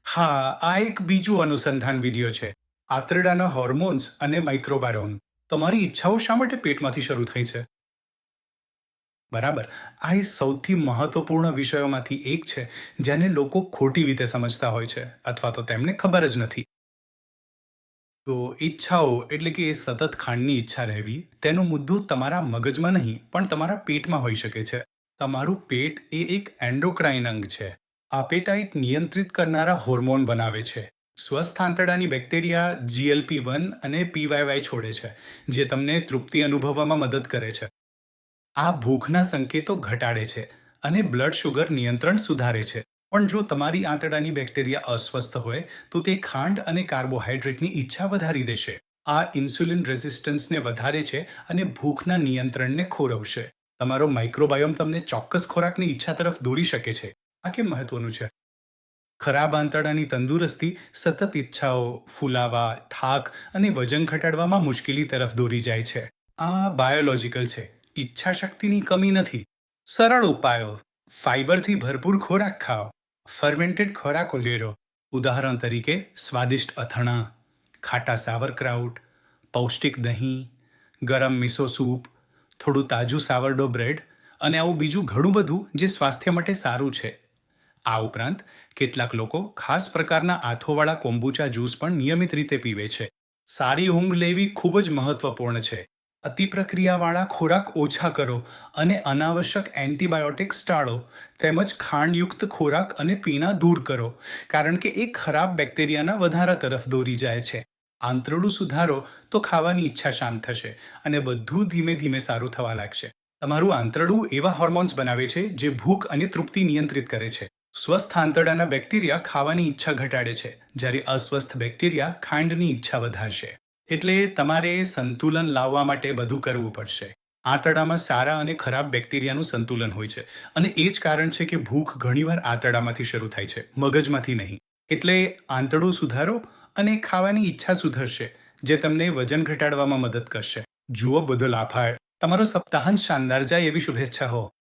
હા, આ એક બીજું અનુસંધાન વિડિયો છે. આંતરડાના હોર્મોન્સ અને માઇક્રોબાયોમ. તમારી ઈચ્છાઓ શા માટે પેટમાંથી શરૂ થઈ છે? બરાબર. આ એ સૌથી મહત્વપૂર્ણ વિષયોમાંથી એક છે, જેને લોકો ખોટી રીતે સમજતા હોય છે અથવા તો તેમને ખબર જ નથી. તો ઈચ્છાઓ એટલે કે એ સતત ખાંડની ઈચ્છા રહેવી, તેનો મુદ્દો તમારા મગજમાં નહીં, પણ તમારા પેટમાં હોઈ શકે છે. તમારું પેટ એ એક એન્ડોક્રાઇન અંગ છે. આપેટાઇટ નિયંત્રિત કરનારા હોર્મોન બનાવે છે. સ્વસ્થ આંતરડાની બેક્ટેરિયા GLP-1 અને PYY છોડે છે, જે તમને તૃપ્તિ અનુભવવામાં મદદ કરે છે. આ ભૂખના સંકેતો ઘટાડે છે અને બ્લડ શુગર નિયંત્રણ સુધારે છે. પણ જો તમારી આંતરડાની બેક્ટેરિયા અસ્વસ્થ હોય, તો તે ખાંડ અને કાર્બોહાઈડ્રેટની ઈચ્છા વધારી દેશે. આ ઇન્સ્યુલિન રેઝિસ્ટન્સને વધારે છે અને ભૂખના નિયંત્રણને ખોરવશે. તમારો માઇક્રોબાયોમ તમને ચોક્કસ ખોરાકની ઈચ્છા તરફ દોરી શકે છે. આ કેમ મહત્વનું છે? ખરાબ આંતરડાની તંદુરસ્તી સતત ઈચ્છાઓ, ફૂલાવા, થાક અને વજન ઘટાડવામાં મુશ્કેલી તરફ દોરી જાય છે. આ બાયોલોજિકલ છે. ઈચ્છા શક્તિની કમી નથી. સરળ ઉપાયો: ફાઇબરથી ભરપૂર ખોરાક ખાઓ, ફર્મેન્ટેડ ખોરાક ઉમેરો. ઉદાહરણ તરીકે સ્વાદિષ્ટ અથાણાં, ખાટા સાવરક્રાઉટ, પૌષ્ટિક દહીં, ગરમ મિસો સૂપ, થોડું તાજું સાવરડો બ્રેડ અને આવું બીજું ઘણું બધું જે સ્વાસ્થ્ય માટે સારું છે. આ ઉપરાંત કેટલાક લોકો ખાસ પ્રકારના આથોવાળા કોમ્બુચા જ્યુસ પણ નિયમિત રીતે પીવે છે. સારી ઊંઘ લેવી ખૂબ જ મહત્વપૂર્ણ છે. અતિ પ્રક્રિયાવાળા ખોરાક ઓછા કરો અને અનાવશ્યક એન્ટીબાયોટિક્સ ટાળો. તેમજ ખાંડયુક્ત ખોરાક અને પીણા દૂર કરો, કારણ કે એ ખરાબ બેક્ટેરિયાના વધારા તરફ દોરી જાય છે. આંતરડું સુધારો તો ખાવાની ઈચ્છા શાંત થશે અને બધું ધીમે ધીમે સારું થવા લાગશે. તમારું આંતરડું એવા હોર્મોન્સ બનાવે છે જે ભૂખ અને તૃપ્તિ નિયંત્રિત કરે છે. સ્વસ્થ આંતરડાના બેક્ટેરિયા ખાવાની ઈચ્છા ઘટાડે છે, જ્યારે અસ્વસ્થ બેક્ટેરિયા ખાંડની ઈચ્છા વધારશે. એટલે તમારે સંતુલન લાવવા માટે બધું કરવું પડશે. આંતરડામાં સારા અને ખરાબ બેક્ટેરિયાનું સંતુલન હોય છે, અને એ જ કારણ છે કે ભૂખ ઘણીવાર આંતરડામાંથી શરૂ થાય છે, મગજમાંથી નહીં. એટલે આંતરડું સુધારો અને ખાવાની ઈચ્છા સુધરશે, જે તમને વજન ઘટાડવામાં મદદ કરશે. જુઓ, બધો લાફાળ. તમારો સપ્તાહાંત શાનદાર જાય એવી શુભેચ્છા હો.